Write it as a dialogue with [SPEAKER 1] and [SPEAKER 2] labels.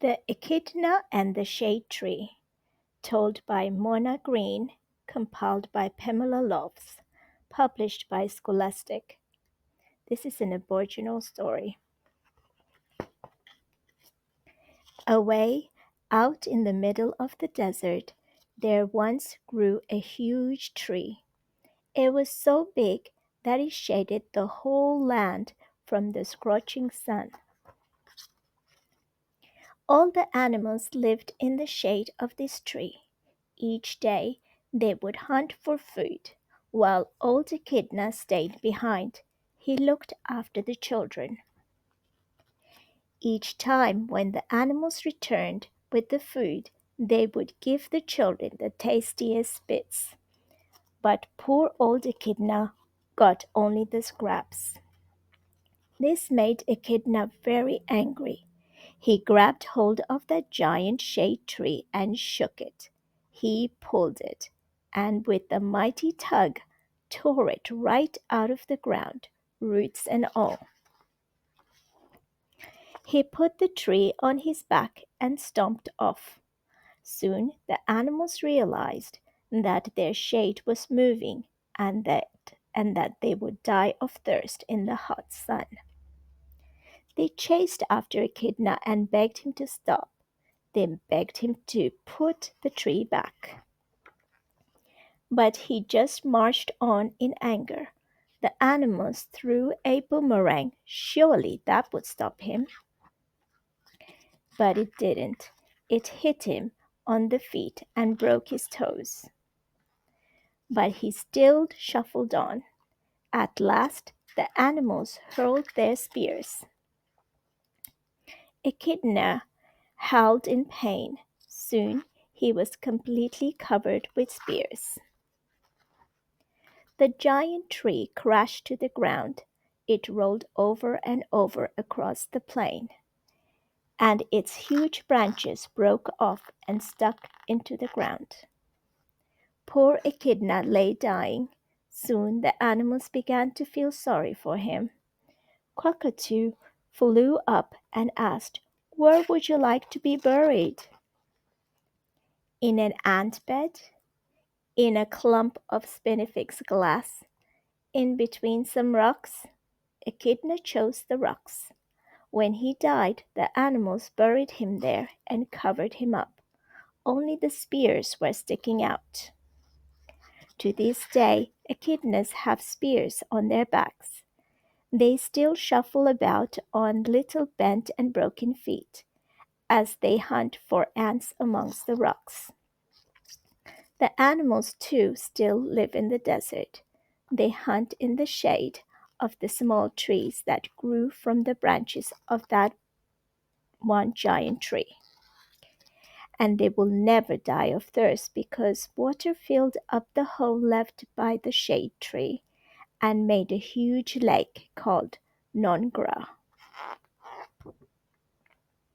[SPEAKER 1] The Echidna and the Shade Tree, told by Mona Green, compiled by Pamela Lofts, published by Scholastic. This is an Aboriginal story. Away out in the middle of the desert, there once grew a huge tree. It was so big that it shaded the whole land from the scorching sun. All the animals lived in the shade of this tree. Each day they would hunt for food, while old Echidna stayed behind. He looked after the children. Each time when the animals returned with the food, they would give the children the tastiest bits. But poor old Echidna got only the scraps. This made Echidna very angry. He grabbed hold of that giant shade tree and shook it. He pulled it, and with a mighty tug, tore it right out of the ground, roots and all. He put the tree on his back and stomped off. Soon the animals realized that their shade was moving and that they would die of thirst in the hot sun. They chased after Echidna and begged him to stop. They begged him to put the tree back. But he just marched on in anger. The animals threw a boomerang. Surely that would stop him. But it didn't. It hit him on the feet and broke his toes. But he still shuffled on. At last, the animals hurled their spears. Echidna howled in pain. Soon he was completely covered with spears. The giant tree crashed to the ground. It rolled over and over across the plain, and its huge branches broke off and stuck into the ground. Poor Echidna lay dying. Soon the animals began to feel sorry for him. Cockatoo flew up and asked, "Where would you like to be buried?" "In an ant bed? In a clump of spinifex grass? In between some rocks?" Echidna chose the rocks. When he died, the animals buried him there and covered him up. Only the spears were sticking out. To this day, echidnas have spears on their backs. They still shuffle about on little bent and broken feet as they hunt for ants amongst the rocks. The animals, too, still live in the desert. They hunt in the shade of the small trees that grew from the branches of that one giant tree. And they will never die of thirst because water filled up the hole left by the shade tree and made a huge lake called Nongra.